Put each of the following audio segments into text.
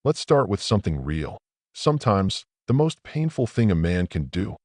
Let's start with something real. Sometimes, the most painful thing a man can do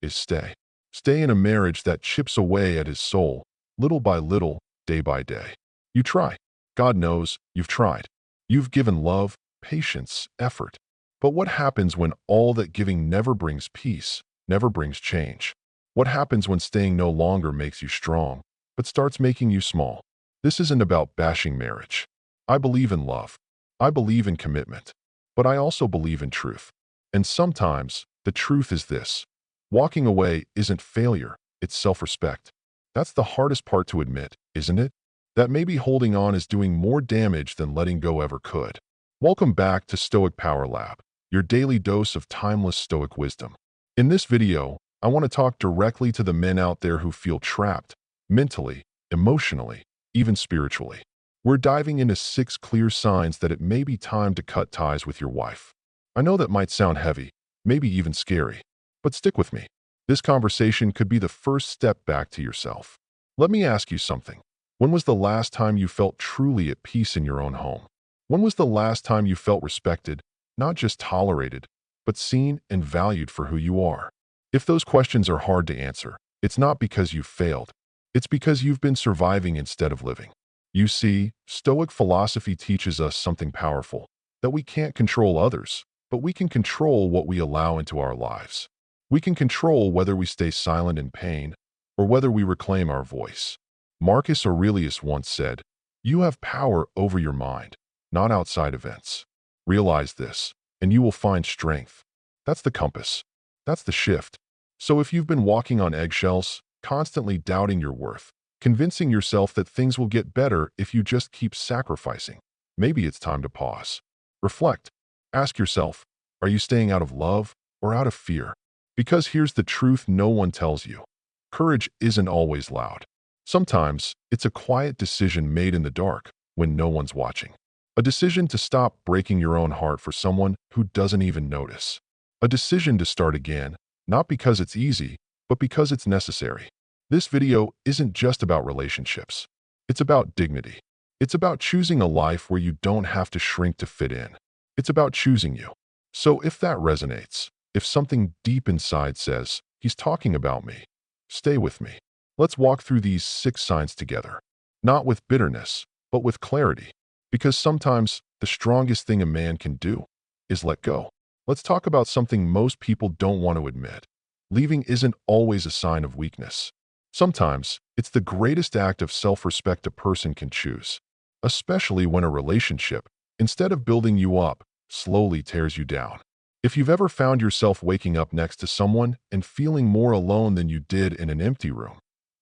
is stay. Stay in a marriage that chips away at his soul, little by little, day by day. You try. God knows you've tried. You've given love, patience, effort. But what happens when all that giving never brings peace, never brings change? What happens when staying no longer makes you strong, but starts making you small? This isn't about bashing marriage. I believe in love. I believe in commitment. But I also believe in truth. And sometimes, the truth is this. Walking away isn't failure, it's self-respect. That's the hardest part to admit, isn't it? That maybe holding on is doing more damage than letting go ever could. Welcome back to Stoic Power Lab, your daily dose of timeless Stoic wisdom. In this video, I want to talk directly to the men out there who feel trapped, mentally, emotionally, even spiritually. We're diving into 6 clear signs that it may be time to cut ties with your wife. I know that might sound heavy, maybe even scary, but stick with me. This conversation could be the first step back to yourself. Let me ask you something. When was the last time you felt truly at peace in your own home? When was the last time you felt respected, not just tolerated, but seen and valued for who you are? If those questions are hard to answer, it's not because you've failed. It's because you've been surviving instead of living. You see, Stoic philosophy teaches us something powerful, that we can't control others, but we can control what we allow into our lives. We can control whether we stay silent in pain or whether we reclaim our voice. Marcus Aurelius once said, "You have power over your mind, not outside events. Realize this, and you will find strength." That's the compass. That's the shift. So if you've been walking on eggshells, constantly doubting your worth, convincing yourself that things will get better if you just keep sacrificing, maybe it's time to pause. Reflect. Ask yourself, are you staying out of love or out of fear? Because here's the truth no one tells you. Courage isn't always loud. Sometimes, it's a quiet decision made in the dark when no one's watching. A decision to stop breaking your own heart for someone who doesn't even notice. A decision to start again, not because it's easy, but because it's necessary. This video isn't just about relationships. It's about dignity. It's about choosing a life where you don't have to shrink to fit in. It's about choosing you. So if that resonates, if something deep inside says, "He's talking about me," stay with me. Let's walk through these 6 signs together. Not with bitterness, but with clarity. Because sometimes the strongest thing a man can do is let go. Let's talk about something most people don't want to admit. Leaving isn't always a sign of weakness. Sometimes, it's the greatest act of self-respect a person can choose. Especially when a relationship, instead of building you up, slowly tears you down. If you've ever found yourself waking up next to someone and feeling more alone than you did in an empty room,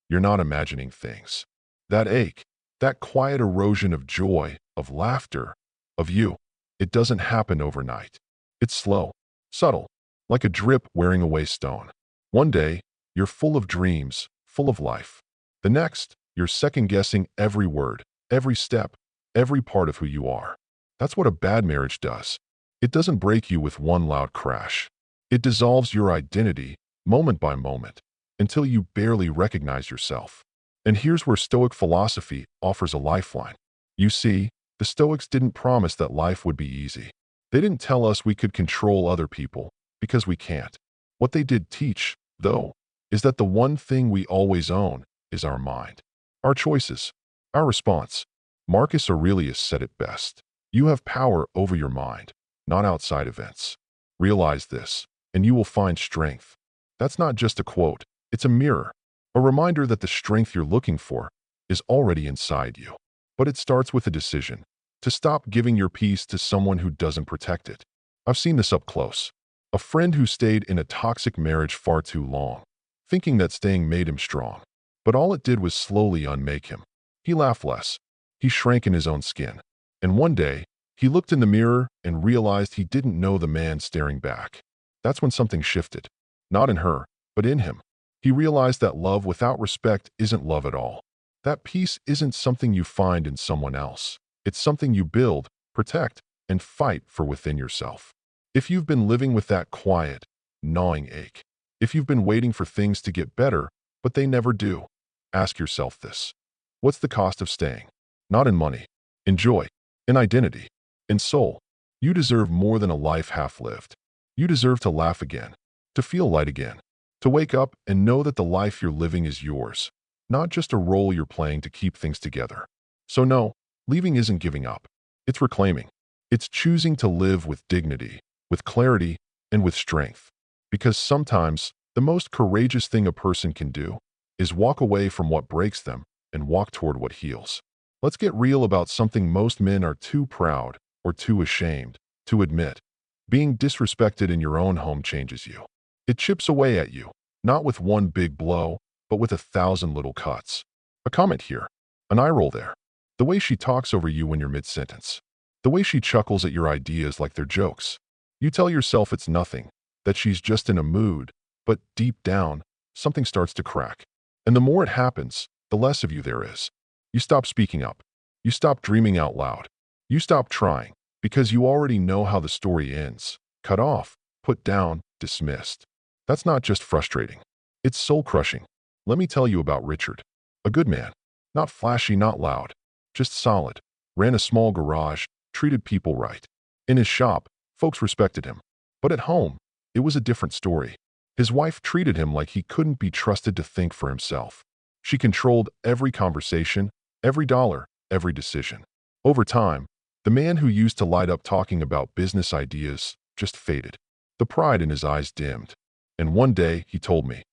you're not imagining things. That ache, that quiet erosion of joy, of laughter, of you, it doesn't happen overnight. It's slow, subtle, like a drip wearing away stone. One day, you're full of dreams, full of life. The next, you're second-guessing every word, every step, every part of who you are. That's what a bad marriage does. It doesn't break you with one loud crash. It dissolves your identity, moment by moment, until you barely recognize yourself. And here's where Stoic philosophy offers a lifeline. You see, the Stoics didn't promise that life would be easy. They didn't tell us we could control other people, because we can't. What they did teach, though, is that the one thing we always own is our mind. Our choices, our response. Marcus Aurelius said it best. You have power over your mind, not outside events. Realize this, and you will find strength. That's not just a quote, it's a mirror, a reminder that the strength you're looking for is already inside you. But it starts with a decision, to stop giving your peace to someone who doesn't protect it. I've seen this up close. A friend who stayed in a toxic marriage far too long, thinking that staying made him strong. But all it did was slowly unmake him. He laughed less. He shrank in his own skin. And one day, he looked in the mirror and realized he didn't know the man staring back. That's when something shifted. Not in her, but in him. He realized that love without respect isn't love at all. That peace isn't something you find in someone else. It's something you build, protect, and fight for within yourself. If you've been living with that quiet, gnawing ache, if you've been waiting for things to get better, but they never do, ask yourself this. What's the cost of staying? Not in money, in joy, in identity, in soul. You deserve more than a life half-lived. You deserve to laugh again, to feel light again, to wake up and know that the life you're living is yours, not just a role you're playing to keep things together. So no, leaving isn't giving up. It's reclaiming. It's choosing to live with dignity, with clarity, and with strength. Because sometimes, the most courageous thing a person can do is walk away from what breaks them and walk toward what heals. Let's get real about something most men are too proud or too ashamed to admit. Being disrespected in your own home changes you. It chips away at you, not with one big blow, but with 1,000 little cuts. A comment here, an eye roll there. The way she talks over you when you're mid-sentence. The way she chuckles at your ideas like they're jokes. You tell yourself it's nothing, that she's just in a mood, but deep down, something starts to crack. And the more it happens, the less of you there is. You stop speaking up. You stop dreaming out loud. You stop trying, because you already know how the story ends. Cut off, put down, dismissed. That's not just frustrating. It's soul-crushing. Let me tell you about Richard. A good man. Not flashy, not loud. Just solid. Ran a small garage, treated people right. In his shop, folks respected him. But at home, it was a different story. His wife treated him like he couldn't be trusted to think for himself. She controlled every conversation, every dollar, every decision. Over time, the man who used to light up talking about business ideas just faded. The pride in his eyes dimmed. And one day, he told me,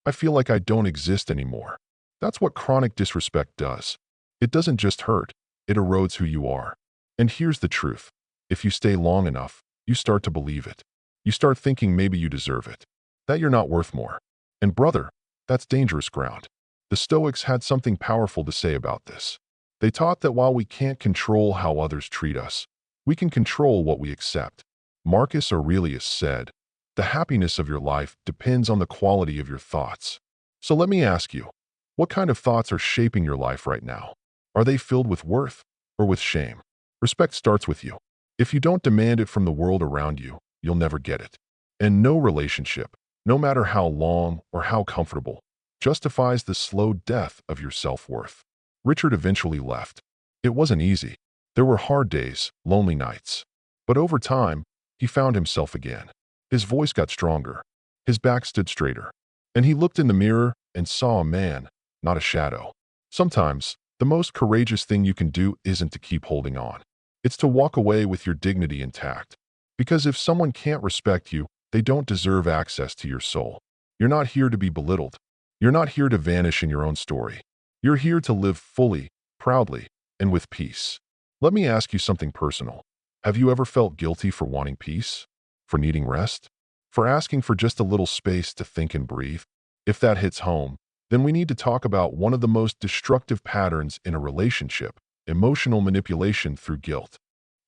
"I feel like I don't exist anymore." That's what chronic disrespect does. It doesn't just hurt, it erodes who you are. And here's the truth. If you stay long enough, you start to believe it. You start thinking maybe you deserve it, that you're not worth more. And brother, that's dangerous ground. The Stoics had something powerful to say about this. They taught that while we can't control how others treat us, we can control what we accept. Marcus Aurelius said, "The happiness of your life depends on the quality of your thoughts." So let me ask you, what kind of thoughts are shaping your life right now? Are they filled with worth or with shame? Respect starts with you. If you don't demand it from the world around you, you'll never get it. And no relationship, no matter how long or how comfortable, justifies the slow death of your self-worth. Richard eventually left. It wasn't easy. There were hard days, lonely nights. But over time, he found himself again. His voice got stronger. His back stood straighter. And he looked in the mirror and saw a man, not a shadow. Sometimes, the most courageous thing you can do isn't to keep holding on. It's to walk away with your dignity intact. Because if someone can't respect you, they don't deserve access to your soul. You're not here to be belittled. You're not here to vanish in your own story. You're here to live fully, proudly, and with peace. Let me ask you something personal. Have you ever felt guilty for wanting peace? For needing rest? For asking for just a little space to think and breathe? If that hits home, then we need to talk about one of the most destructive patterns in a relationship: emotional manipulation through guilt.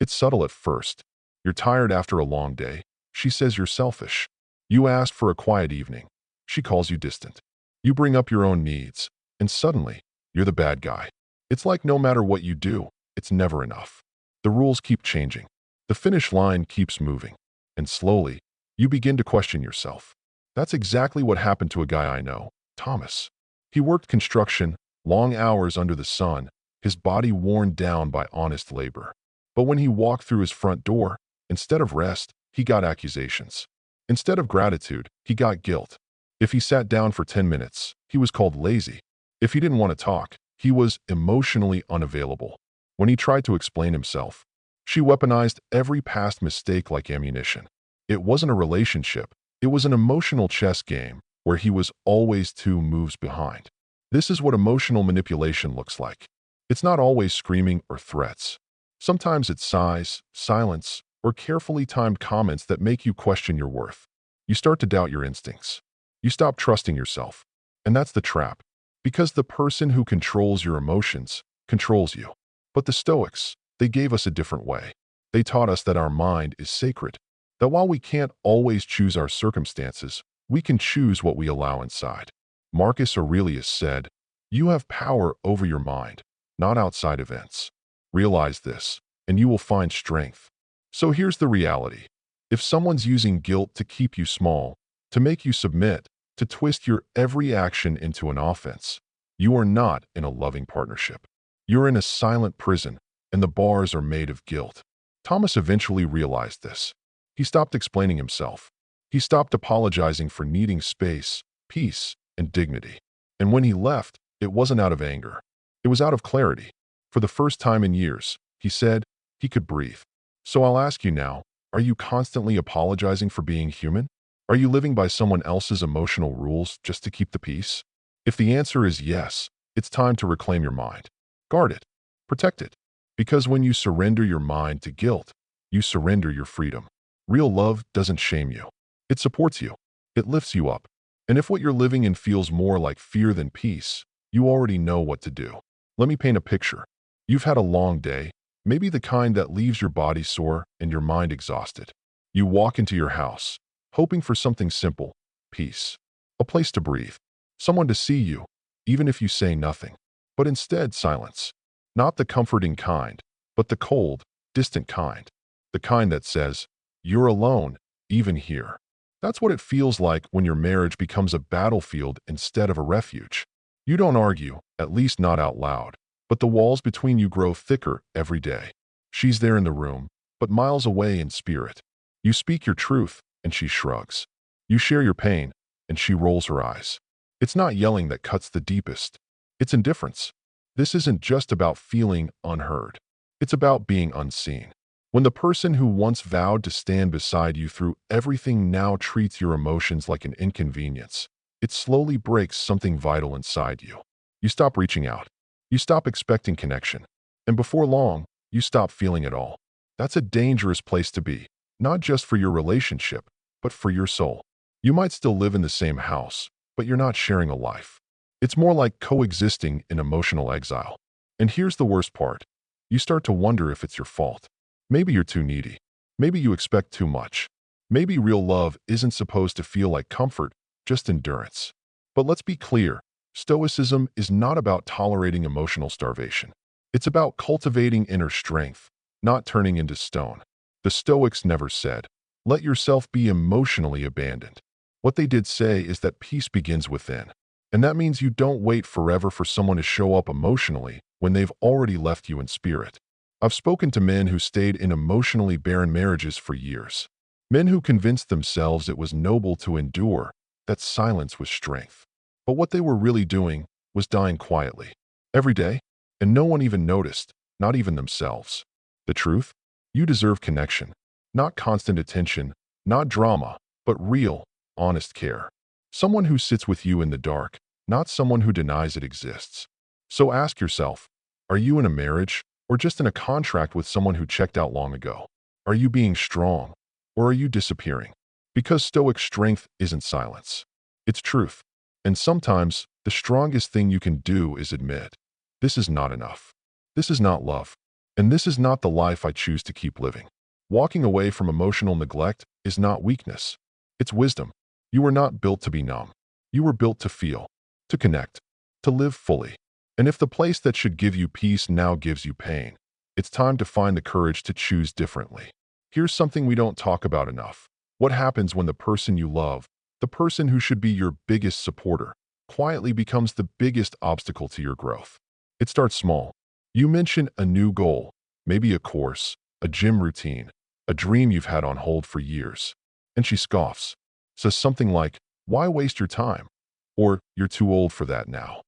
It's subtle at first. You're tired after a long day. She says you're selfish. You ask for a quiet evening. She calls you distant. You bring up your own needs, and suddenly, you're the bad guy. It's like no matter what you do, it's never enough. The rules keep changing. The finish line keeps moving. And slowly, you begin to question yourself. That's exactly what happened to a guy I know, Thomas. He worked construction, long hours under the sun, his body worn down by honest labor. But when he walked through his front door, instead of rest, he got accusations. Instead of gratitude, he got guilt. If he sat down for 10 minutes, he was called lazy. If he didn't want to talk, he was emotionally unavailable. When he tried to explain himself, she weaponized every past mistake like ammunition. It wasn't a relationship. It was an emotional chess game where he was always 2 moves behind. This is what emotional manipulation looks like. It's not always screaming or threats. Sometimes it's sighs, silence, or carefully timed comments that make you question your worth. You start to doubt your instincts. You stop trusting yourself. And that's the trap. Because the person who controls your emotions controls you. But the Stoics, they gave us a different way. They taught us that our mind is sacred. That while we can't always choose our circumstances, we can choose what we allow inside. Marcus Aurelius said, "You have power over your mind, not outside events." Realize this, and you will find strength. So here's the reality. If someone's using guilt to keep you small, to make you submit, to twist your every action into an offense, you are not in a loving partnership. You're in a silent prison, and the bars are made of guilt. Thomas eventually realized this. He stopped explaining himself. He stopped apologizing for needing space, peace, and dignity. And when he left, it wasn't out of anger. It was out of clarity. For the first time in years, he said, he could breathe. So I'll ask you now, are you constantly apologizing for being human? Are you living by someone else's emotional rules just to keep the peace? If the answer is yes, it's time to reclaim your mind. Guard it. Protect it. Because when you surrender your mind to guilt, you surrender your freedom. Real love doesn't shame you. It supports you. It lifts you up. And if what you're living in feels more like fear than peace, you already know what to do. Let me paint a picture. You've had a long day, maybe the kind that leaves your body sore and your mind exhausted. You walk into your house, hoping for something simple, peace, a place to breathe, someone to see you, even if you say nothing. But instead, silence. Not the comforting kind, but the cold, distant kind. The kind that says, you're alone, even here. That's what it feels like when your marriage becomes a battlefield instead of a refuge. You don't argue, at least not out loud, but the walls between you grow thicker every day. She's there in the room, but miles away in spirit. You speak your truth, and she shrugs. You share your pain, and she rolls her eyes. It's not yelling that cuts the deepest. It's indifference. This isn't just about feeling unheard. It's about being unseen. When the person who once vowed to stand beside you through everything now treats your emotions like an inconvenience, it slowly breaks something vital inside you. You stop reaching out. You stop expecting connection. And before long, you stop feeling it all. That's a dangerous place to be, not just for your relationship, but for your soul. You might still live in the same house, but you're not sharing a life. It's more like coexisting in emotional exile. And here's the worst part. You start to wonder if it's your fault. Maybe you're too needy. Maybe you expect too much. Maybe real love isn't supposed to feel like comfort, just endurance. But let's be clear, Stoicism is not about tolerating emotional starvation. It's about cultivating inner strength, not turning into stone. The Stoics never said, let yourself be emotionally abandoned. What they did say is that peace begins within. And that means you don't wait forever for someone to show up emotionally when they've already left you in spirit. I've spoken to men who stayed in emotionally barren marriages for years. Men who convinced themselves it was noble to endure, that silence was strength. But what they were really doing was dying quietly, every day, and no one even noticed, not even themselves. The truth? You deserve connection. Not constant attention, not drama, but real, honest care. Someone who sits with you in the dark, not someone who denies it exists. So ask yourself, are you in a marriage or just in a contract with someone who checked out long ago? Are you being strong or are you disappearing? Because Stoic strength isn't silence. It's truth. And sometimes the strongest thing you can do is admit, this is not enough. This is not love. And this is not the life I choose to keep living. Walking away from emotional neglect is not weakness. It's wisdom. You were not built to be numb. You were built to feel, to connect, to live fully. And if the place that should give you peace now gives you pain, it's time to find the courage to choose differently. Here's something we don't talk about enough. What happens when the person you love, the person who should be your biggest supporter, quietly becomes the biggest obstacle to your growth? It starts small. You mention a new goal, maybe a course, a gym routine, a dream you've had on hold for years. And she scoffs, says something like, why waste your time? Or, you're too old for that now.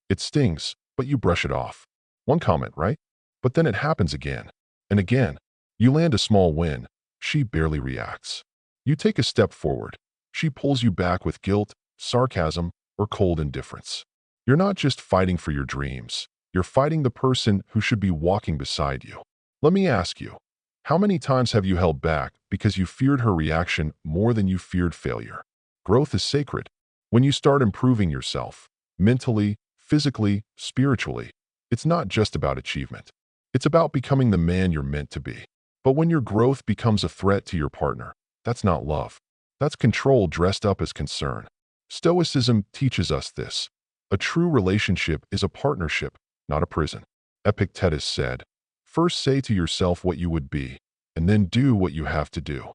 It stings, but you brush it off. One comment, right? But then it happens again and again. You land a small win. She barely reacts. You take a step forward. She pulls you back with guilt, sarcasm, or cold indifference. You're not just fighting for your dreams. You're fighting the person who should be walking beside you. Let me ask you, how many times have you held back because you feared her reaction more than you feared failure? Growth is sacred. When you start improving yourself, mentally, physically, spiritually, it's not just about achievement. It's about becoming the man you're meant to be. But when your growth becomes a threat to your partner, that's not love. That's control dressed up as concern. Stoicism teaches us this. A true relationship is a partnership, not a prison. Epictetus said, first say to yourself what you would be, and then do what you have to do.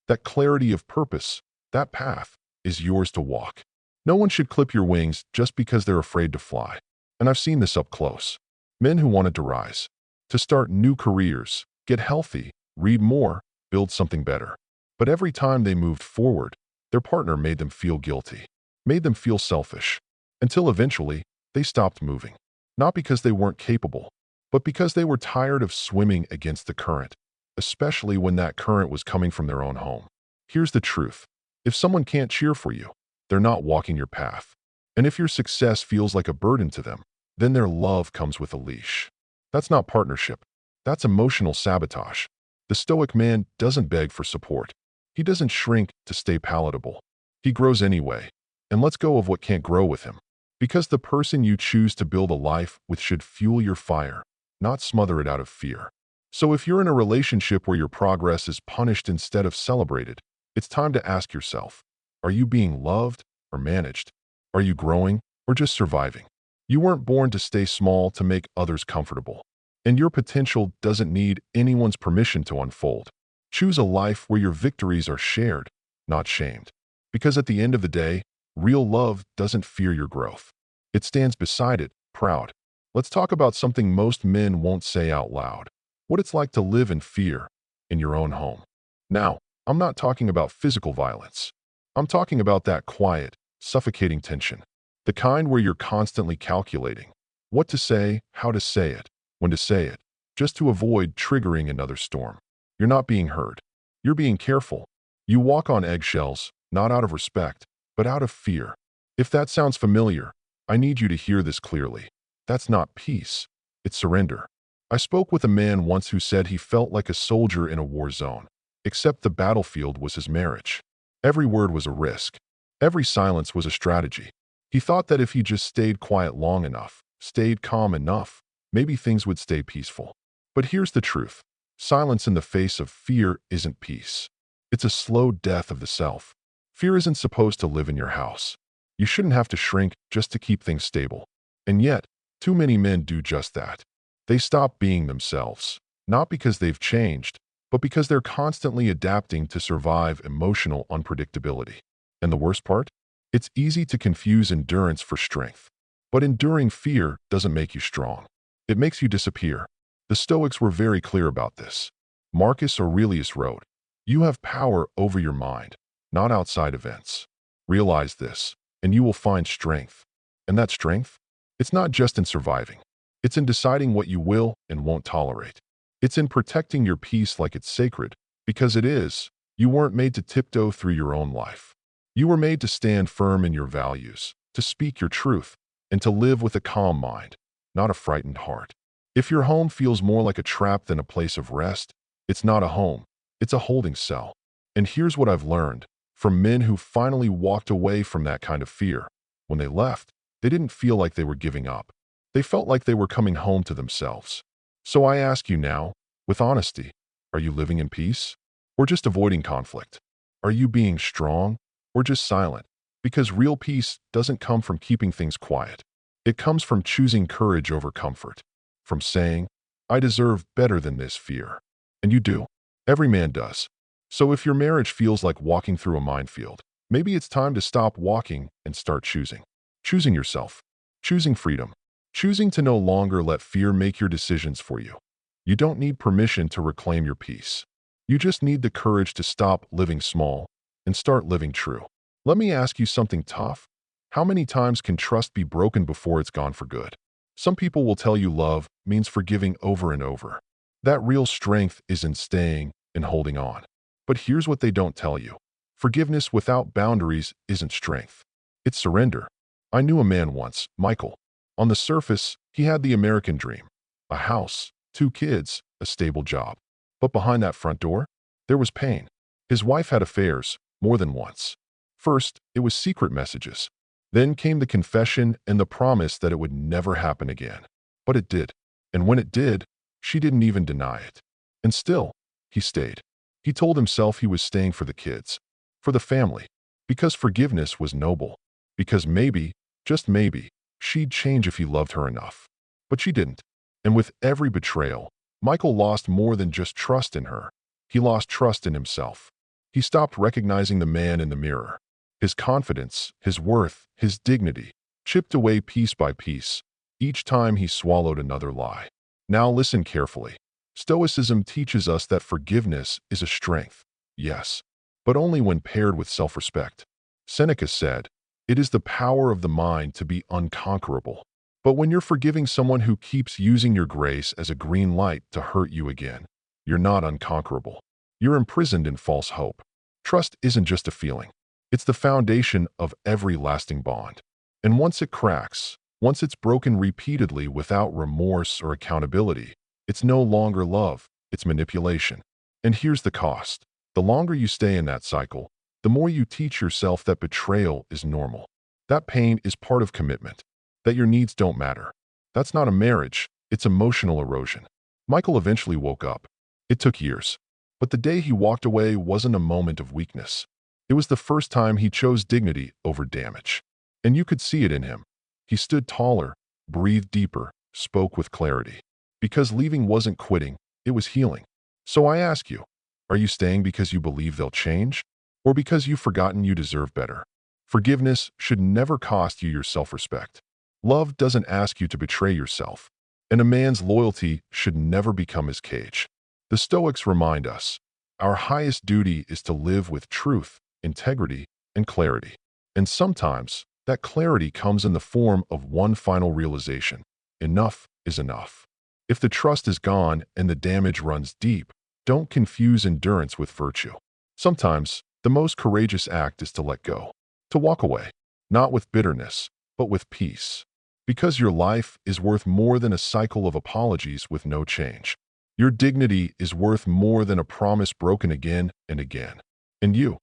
That clarity of purpose, that path, is yours to walk. No one should clip your wings just because they're afraid to fly. And I've seen this up close. Men who wanted to rise, to start new careers, get healthy, read more, build something better. But every time they moved forward, their partner made them feel guilty, made them feel selfish, until eventually they stopped moving. Not because they weren't capable, but because they were tired of swimming against the current, especially when that current was coming from their own home. Here's the truth. If someone can't cheer for you, they're not walking your path. And if your success feels like a burden to them, then their love comes with a leash. That's not partnership. That's emotional sabotage. The Stoic man doesn't beg for support. He doesn't shrink to stay palatable. He grows anyway, and lets go of what can't grow with him. Because the person you choose to build a life with should fuel your fire, not smother it out of fear. So if you're in a relationship where your progress is punished instead of celebrated, it's time to ask yourself, are you being loved or managed? Are you growing or just surviving? You weren't born to stay small to make others comfortable. And your potential doesn't need anyone's permission to unfold. Choose a life where your victories are shared, not shamed. Because at the end of the day, real love doesn't fear your growth. It stands beside it, proud. Let's talk about something most men won't say out loud. What it's like to live in fear in your own home. Now, I'm not talking about physical violence. I'm talking about that quiet, suffocating tension. The kind where you're constantly calculating what to say, how to say it, when to say it, just to avoid triggering another storm. You're not being heard. You're being careful. You walk on eggshells, not out of respect, but out of fear. If that sounds familiar, I need you to hear this clearly. That's not peace. It's surrender. I spoke with a man once who said he felt like a soldier in a war zone, except the battlefield was his marriage. Every word was a risk. Every silence was a strategy. He thought that if he just stayed quiet long enough, stayed calm enough, maybe things would stay peaceful. But here's the truth. Silence in the face of fear isn't peace. It's a slow death of the self. Fear isn't supposed to live in your house. You shouldn't have to shrink just to keep things stable. And yet, too many men do just that. They stop being themselves, not because they've changed, but because they're constantly adapting to survive emotional unpredictability. And the worst part? It's easy to confuse endurance for strength. But enduring fear doesn't make you strong. It makes you disappear. The Stoics were very clear about this. Marcus Aurelius wrote, "You have power over your mind, not outside events. Realize this, and you will find strength." And that strength? It's not just in surviving. It's in deciding what you will and won't tolerate. It's in protecting your peace like it's sacred, because it is. You weren't made to tiptoe through your own life. You were made to stand firm in your values, to speak your truth, and to live with a calm mind, not a frightened heart. If your home feels more like a trap than a place of rest, it's not a home, it's a holding cell. And here's what I've learned from men who finally walked away from that kind of fear. When they left, they didn't feel like they were giving up. They felt like they were coming home to themselves. So I ask you now, with honesty, are you living in peace or just avoiding conflict? Are you being strong or just silent? Because real peace doesn't come from keeping things quiet. It comes from choosing courage over comfort, from saying, I deserve better than this fear. And you do. Every man does. So if your marriage feels like walking through a minefield, maybe it's time to stop walking and start choosing. Choosing yourself. Choosing freedom. Choosing to no longer let fear make your decisions for you. You don't need permission to reclaim your peace. You just need the courage to stop living small and start living true. Let me ask you something tough. How many times can trust be broken before it's gone for good? Some people will tell you love means forgiving over and over. That real strength is in staying and holding on. But here's what they don't tell you. Forgiveness without boundaries isn't strength. It's surrender. I knew a man once, Michael. On the surface, he had the American dream. A house, 2 kids, a stable job. But behind that front door, there was pain. His wife had affairs, more than once. First, it was secret messages. Then came the confession and the promise that it would never happen again. But it did. And when it did, she didn't even deny it. And still, he stayed. He told himself he was staying for the kids, for the family, because forgiveness was noble. Because maybe, just maybe, she'd change if he loved her enough. But she didn't. And with every betrayal, Michael lost more than just trust in her. He lost trust in himself. He stopped recognizing the man in the mirror. His confidence, his worth, his dignity, chipped away piece by piece, each time he swallowed another lie. Now listen carefully. Stoicism teaches us that forgiveness is a strength, yes, but only when paired with self-respect. Seneca said, "It is the power of the mind to be unconquerable." But when you're forgiving someone who keeps using your grace as a green light to hurt you again, you're not unconquerable. You're imprisoned in false hope. Trust isn't just a feeling. It's the foundation of every lasting bond. And once it cracks, once it's broken repeatedly without remorse or accountability, it's no longer love, it's manipulation. And here's the cost. The longer you stay in that cycle, the more you teach yourself that betrayal is normal. That pain is part of commitment. That your needs don't matter. That's not a marriage, it's emotional erosion. Michael eventually woke up. It took years. But the day he walked away wasn't a moment of weakness. It was the first time he chose dignity over damage. And you could see it in him. He stood taller, breathed deeper, spoke with clarity. Because leaving wasn't quitting, it was healing. So I ask you, are you staying because you believe they'll change? Or because you've forgotten you deserve better? Forgiveness should never cost you your self-respect. Love doesn't ask you to betray yourself. And a man's loyalty should never become his cage. The Stoics remind us, our highest duty is to live with truth, integrity, and clarity. And sometimes, that clarity comes in the form of one final realization. Enough is enough. If the trust is gone and the damage runs deep, don't confuse endurance with virtue. Sometimes, the most courageous act is to let go. To walk away, not with bitterness, but with peace. Because your life is worth more than a cycle of apologies with no change. Your dignity is worth more than a promise broken again and again. And you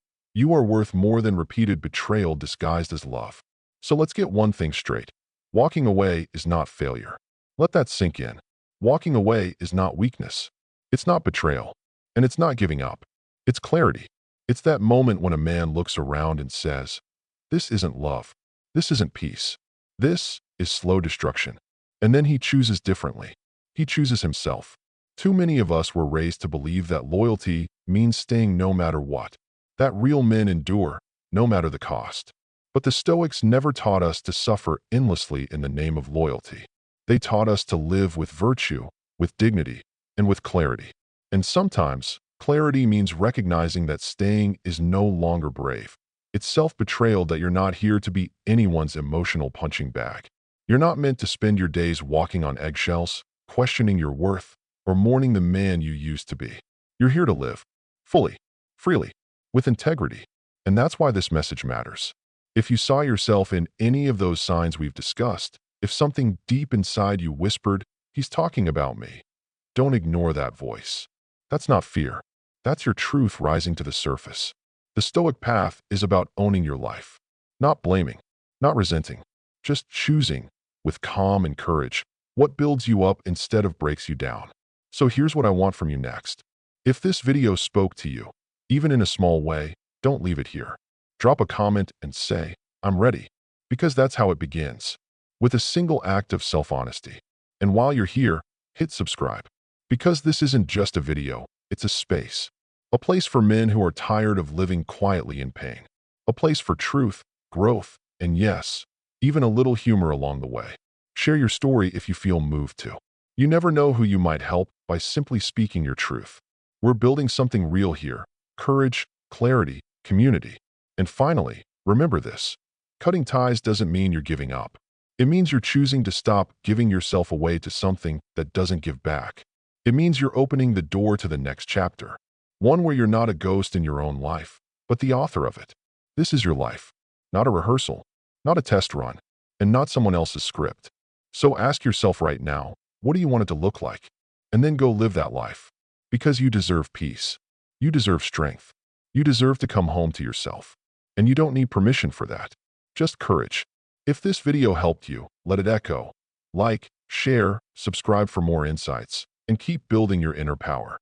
are worth more than repeated betrayal disguised as love. So let's get one thing straight. Walking away is not failure. Let that sink in. Walking away is not weakness. It's not betrayal. And it's not giving up. It's clarity. It's that moment when a man looks around and says, "This isn't love. This isn't peace. This is slow destruction." And then he chooses differently. He chooses himself. Too many of us were raised to believe that loyalty means staying no matter what. That real men endure, no matter the cost. But the Stoics never taught us to suffer endlessly in the name of loyalty. They taught us to live with virtue, with dignity, and with clarity. And sometimes, clarity means recognizing that staying is no longer brave. It's self-betrayal that you're not here to be anyone's emotional punching bag. You're not meant to spend your days walking on eggshells, questioning your worth, or mourning the man you used to be. You're here to live, fully, freely, with integrity. And that's why this message matters. If you saw yourself in any of those signs we've discussed, if something deep inside you whispered, "He's talking about me," don't ignore that voice. That's not fear. That's your truth rising to the surface. The Stoic path is about owning your life. Not blaming, not resenting, just choosing, with calm and courage, what builds you up instead of breaks you down. So here's what I want from you next. If this video spoke to you, even in a small way, don't leave it here. Drop a comment and say, "I'm ready," because that's how it begins, with a single act of self-honesty. And while you're here, hit subscribe, because this isn't just a video, it's a space. A place for men who are tired of living quietly in pain. A place for truth, growth, and yes, even a little humor along the way. Share your story if you feel moved to. You never know who you might help by simply speaking your truth. We're building something real here. Courage, clarity, community. And finally, remember this. Cutting ties doesn't mean you're giving up. It means you're choosing to stop giving yourself away to something that doesn't give back. It means you're opening the door to the next chapter. One where you're not a ghost in your own life, but the author of it. This is your life. Not a rehearsal, not a test run, and not someone else's script. So ask yourself right now, what do you want it to look like? And then go live that life. Because you deserve peace. You deserve strength. You deserve to come home to yourself. And you don't need permission for that. Just courage. If this video helped you, let it echo. Like, share, subscribe for more insights, and keep building your inner power.